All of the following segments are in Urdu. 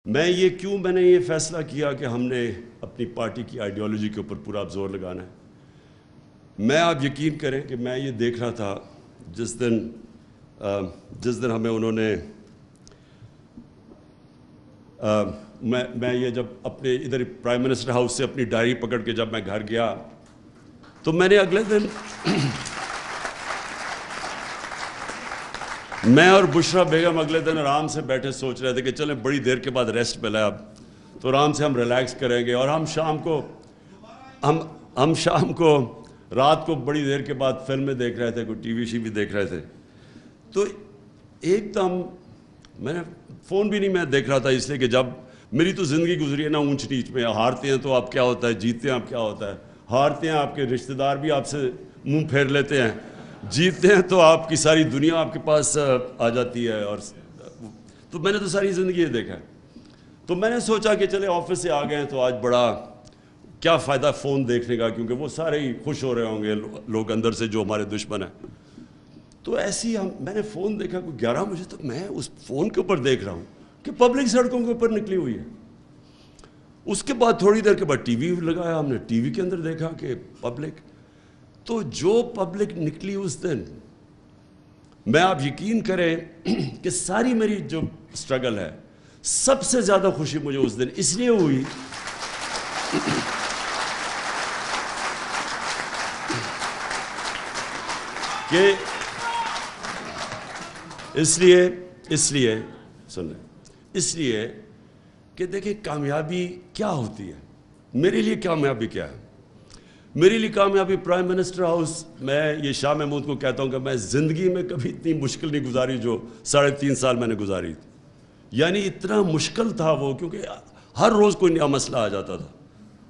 میں نے یہ فیصلہ کیا کہ ہم نے اپنی پارٹی کی آئیڈیالوجی کے اوپر پورا اب زور لگانا ہے. میں آپ یقین کریں کہ میں یہ دیکھ رہا تھا جس دن ہمیں انہوں نے میں یہ جب اپنے ادھر پرائم منسٹر ہاؤس سے اپنی ڈائری پکڑ کے جب میں گھر گیا تو میں نے اگلے دن میں اور بشرا بیگم اگلے دن آرام سے بیٹھے سوچ رہے تھے کہ چلیں بڑی دیر کے بعد ریسٹ ملا اب تو آرام سے ہم ریلیکس کریں گے. اور ہم شام کو رات کو بڑی دیر کے بعد فلمیں دیکھ رہے تھے, کوئی ٹی وی بھی دیکھ رہے تھے. تو ایک دم میں نے فون بھی نہیں میں دیکھ رہا تھا, اس لیے کہ جب میری تو زندگی گزری ہے نا اونچ نیچ میں. ہارتے ہیں تو آپ کیا ہوتا ہے, جیتتے ہیں آپ کیا ہوتا ہے. ہارتے ہیں آپ کے رشتہ دار بھی آپ سے منہ پھیر لیتے ہیں, جیتتے ہیں تو آپ کی ساری دنیا آپ کے پاس آ جاتی ہے. اور تو میں نے تو ساری زندگی یہ دیکھا ہے. تو میں نے سوچا کہ چلے آفس سے آ گئے ہیں تو آج بڑا کیا فائدہ فون دیکھنے کا, کیونکہ وہ سارے ہی خوش ہو رہے ہوں گے لوگ اندر سے جو ہمارے دشمن ہیں. تو ایسی میں نے فون دیکھا کوئی 11 بجے, تو میں اس فون کے اوپر دیکھ رہا ہوں کہ پبلک سڑکوں کے اوپر نکلی ہوئی ہے. اس کے بعد تھوڑی دیر کے بعد ٹی وی لگایا, ہم نے ٹی وی کے اندر دیکھا کہ پبلک, تو جو پبلک نکلی اس دن, میں آپ یقین کریں کہ ساری میری جو سٹرگل ہے سب سے زیادہ خوشی مجھے اس دن اس لیے ہوئی کہ اس لیے کہ دیکھیں کامیابی کیا ہوتی ہے. میرے لیے کامیابی کیا ہے؟ میرے لیے کامیابی پرائم منسٹر ہاؤس. میں یہ شاہ محمود کو کہتا ہوں کہ میں زندگی میں کبھی اتنی مشکل نہیں گزاری جو 3.5 سال میں نے گزاری تھی. یعنی اتنا مشکل تھا وہ, کیونکہ ہر روز کوئی نیا مسئلہ آ جاتا تھا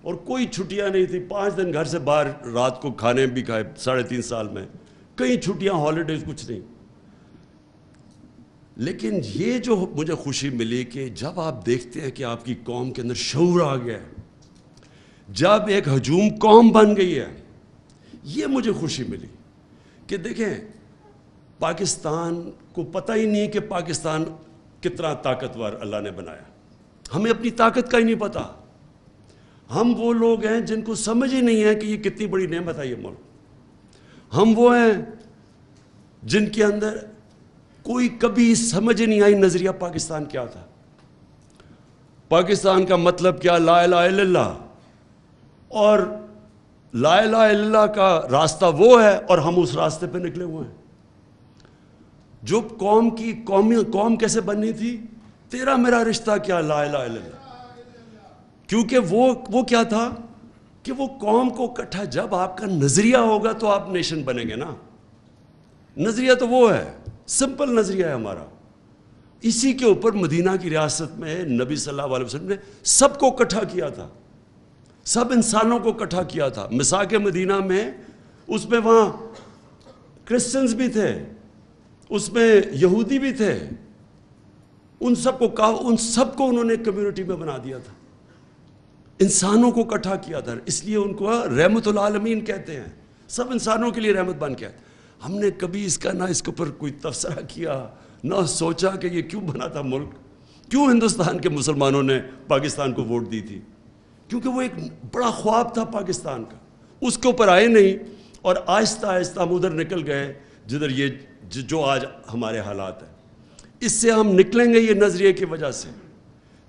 اور کوئی چھٹیاں نہیں تھی. 5 دن گھر سے باہر رات کو کھانے بھی کھائے 3.5 سال میں, کئی چھٹیاں ہالیڈیز کچھ نہیں. لیکن یہ جو مجھے خوشی ملی کہ جب آپ دیکھتے ہیں کہ آپ کی قوم کے اندر شعور آ گیا ہے, جب ایک ہجوم قوم بن گئی ہے, یہ مجھے خوشی ملی کہ دیکھیں پاکستان کو پتہ ہی نہیں کہ پاکستان کتنا طاقتور اللہ نے بنایا. ہمیں اپنی طاقت کا ہی نہیں پتا. ہم وہ لوگ ہیں جن کو سمجھ ہی نہیں ہے کہ یہ کتنی بڑی نعمت ہے یہ ملک. ہم وہ ہیں جن کے اندر کوئی کبھی سمجھ نہیں آئی نظریہ پاکستان کیا تھا. پاکستان کا مطلب کیا, لا الہ الا اللہ, اور لا الہ الا اللہ کا راستہ وہ ہے اور ہم اس راستے پہ نکلے ہوئے ہیں. جو قوم کیسے بننی تھی, تیرا میرا رشتہ کیا, لا الہ الا اللہ. کیونکہ وہ کیا تھا کہ وہ قوم کو اکٹھا, جب آپ کا نظریہ ہوگا تو آپ نیشن بنیں گے نا. نظریہ تو وہ ہے, سمپل نظریہ ہے ہمارا. اسی کے اوپر مدینہ کی ریاست میں نبی صلی اللہ علیہ وسلم نے سب کو اکٹھا کیا تھا, سب انسانوں کو اکٹھا کیا تھا. مساق مدینہ میں اس میں وہاں کرسچنز بھی تھے, اس میں یہودی بھی تھے, ان سب کو انہوں نے کمیونٹی میں بنا دیا تھا, انسانوں کو اکٹھا کیا تھا. اس لیے ان کو رحمت العالمین کہتے ہیں, سب انسانوں کے لیے رحمت بن کے. ہم نے کبھی اس کا نہ اس کے اوپر کوئی تبصرہ کیا, نہ سوچا کہ یہ کیوں بنا تھا ملک, کیوں ہندوستان کے مسلمانوں نے پاکستان کو ووٹ دی تھی. کیونکہ وہ ایک بڑا خواب تھا پاکستان کا, اس کے اوپر آئے نہیں, اور آہستہ آہستہ ہم ادھر نکل گئے جدھر یہ جو آج ہمارے حالات ہیں. اس سے ہم نکلیں گے یہ نظریے کی وجہ سے,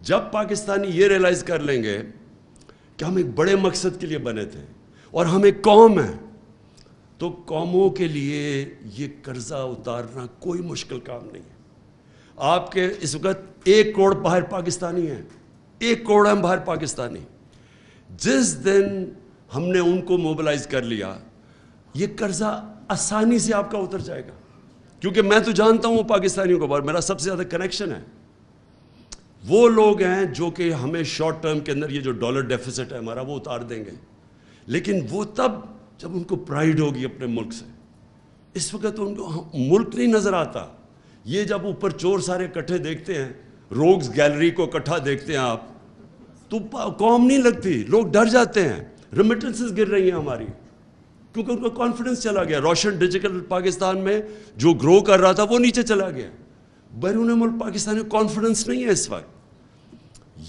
جب پاکستانی یہ ریلائز کر لیں گے کہ ہم ایک بڑے مقصد کے لیے بنے تھے اور ہم ایک قوم ہیں. تو قوموں کے لیے یہ قرضہ اتارنا کوئی مشکل کام نہیں ہے. آپ کے اس وقت 1 کروڑ باہر پاکستانی ہیں, 1 کروڑ ہیں باہر پاکستانی. جس دن ہم نے ان کو موبلائز کر لیا, یہ قرضہ آسانی سے آپ کا اتر جائے گا. کیونکہ میں تو جانتا ہوں پاکستانیوں کو, بار میرا سب سے زیادہ کنیکشن ہے. وہ لوگ ہیں جو کہ ہمیں شارٹ ٹرم کے اندر یہ جو ڈالر ڈیفیسٹ ہے ہمارا وہ اتار دیں گے, لیکن وہ تب جب ان کو پرائیڈ ہوگی اپنے ملک سے. اس وقت ان کو ملک نہیں نظر آتا. یہ جب اوپر چور سارے اکٹھے دیکھتے ہیں, روگز گیلری کو اکٹھا دیکھتے ہیں آپ, تو قوم نہیں لگتی, لوگ ڈر جاتے ہیں. ریمیٹنسز گر رہی ہیں ہماری, کیونکہ ان کا کانفیڈنس چلا گیا. روشن ڈیجیٹل پاکستان میں جو گرو کر رہا تھا وہ نیچے چلا گیا. بیرون ملک پاکستانی کانفیڈنس نہیں ہے اس وقت.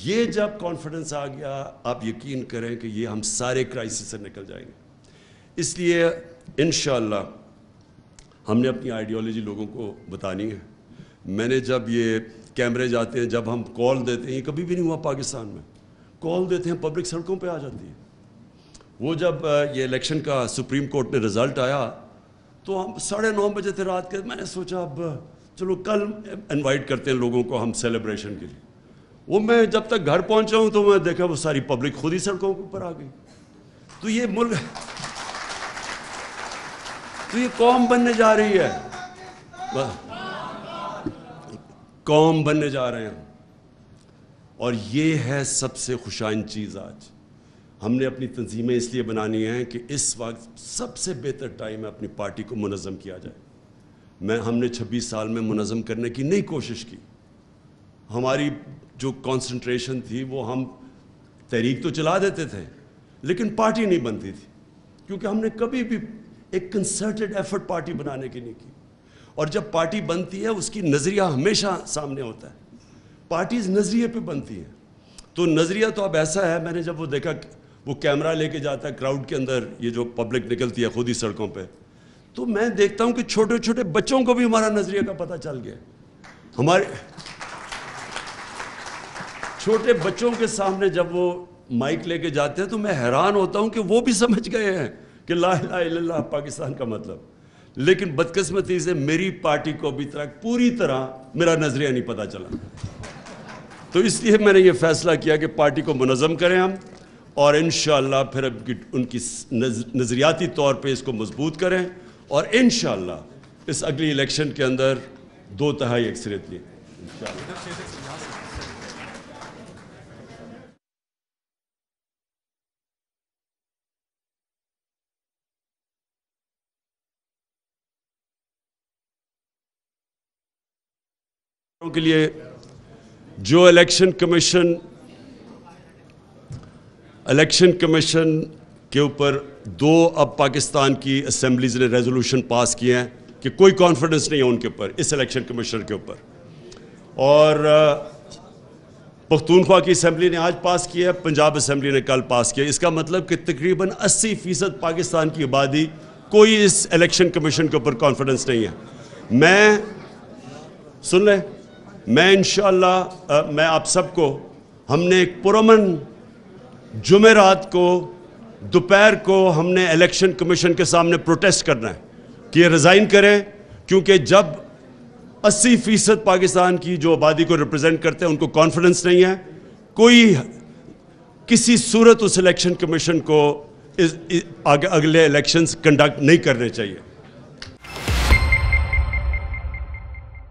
یہ جب کانفیڈنس آ گیا آپ یقین کریں کہ یہ ہم سارے کرائسس سے نکل جائیں گے. اس لیے انشاءاللہ ہم نے اپنی آئیڈیالوجی لوگوں کو بتانی ہے. میں نے جب یہ کیمرے جاتے ہیں, جب ہم کال دیتے ہیں, یہ کبھی بھی نہیں ہوا پاکستان میں, کال دیتے ہیں پبلک سڑکوں پہ آ جاتی ہے. وہ جب یہ الیکشن کا سپریم کورٹ نے رزلٹ آیا تو ہم 9:30 بجے تھے رات کے. میں نے سوچا اب چلو کل انوائٹ کرتے ہیں لوگوں کو ہم سیلیبریشن کے لیے. وہ میں جب تک گھر پہنچا ہوں تو میں دیکھا وہ ساری پبلک خود ہی سڑکوں کے اوپر آ گئی. تو یہ ملک, تو یہ قوم بننے جا رہی ہے, قوم بننے جا رہے ہیں. اور یہ ہے سب سے خوشائن چیز. آج ہم نے اپنی تنظیمیں اس لیے بنانی ہیں کہ اس وقت سب سے بہتر ٹائم ہے اپنی پارٹی کو منظم کیا جائے. ہم نے 26 سال میں منظم کرنے کی نہیں کوشش کی. ہماری جو کانسنٹریشن تھی وہ ہم تحریک تو چلا دیتے تھے لیکن پارٹی نہیں بنتی تھی, کیونکہ ہم نے کبھی بھی ایک کنسرٹڈ ایفرٹ پارٹی بنانے کی نہیں کی. اور جب پارٹی بنتی ہے اس کی نظریہ ہمیشہ سامنے ہوتا ہے. پارٹیز نظریے پہ بنتی ہیں. تو نظریہ تو اب ایسا ہے, میں نے جب وہ دیکھا وہ کیمرہ لے کے جاتا ہے کراؤڈ کے اندر, یہ جو پبلک نکلتی ہے خود ہی سڑکوں پہ, تو میں دیکھتا ہوں کہ چھوٹے چھوٹے بچوں کو بھی ہمارا نظریہ کا پتہ چل گیا. ہمارے چھوٹے بچوں کے سامنے جب وہ مائک لے کے جاتے ہیں تو میں حیران ہوتا ہوں کہ وہ بھی سمجھ گئے ہیں کہ لا الہ الا اللہ پاکستان کا مطلب. لیکن بدقسمتی سے میری پارٹی کو ابھی تک پوری طرح میرا نظریہ نہیں پتہ چلا. تو اس لیے میں نے یہ فیصلہ کیا کہ پارٹی کو منظم کریں ہم, اور انشاءاللہ پھر ان کی نظریاتی طور پہ اس کو مضبوط کریں, اور انشاءاللہ اس اگلی الیکشن کے اندر 2/3 اکثریت لیں انشاءاللہ. کے لیے جو الیکشن کمیشن کے اوپر 2 اب پاکستان کی اسمبلیز نے ریزولوشن پاس کیے ہیں کہ کوئی کانفیڈنس نہیں ہے ان کے اوپر, اس الیکشن کمیشن کے اوپر. اور پختونخوا کی اسمبلی نے آج پاس کیا ہے, پنجاب اسمبلی نے کل پاس کیا. اس کا مطلب کہ تقریباً 80% پاکستان کی آبادی کوئی اس الیکشن کمیشن کے اوپر کانفیڈنس نہیں ہے. سن لیں, میں انشاءاللہ میں آپ سب کو, ہم نے ایک پرامن جمعرات کو دوپہر کو ہم نے الیکشن کمیشن کے سامنے پروٹیسٹ کرنا ہے کہ یہ ریزائن کریں, کیونکہ جب 80% پاکستان کی جو آبادی کو ریپرزینٹ کرتے ہیں ان کو کانفیڈنس نہیں ہے, کوئی کسی صورت اس الیکشن کمیشن کو اگلے الیکشنز کنڈکٹ نہیں کرنے چاہیے.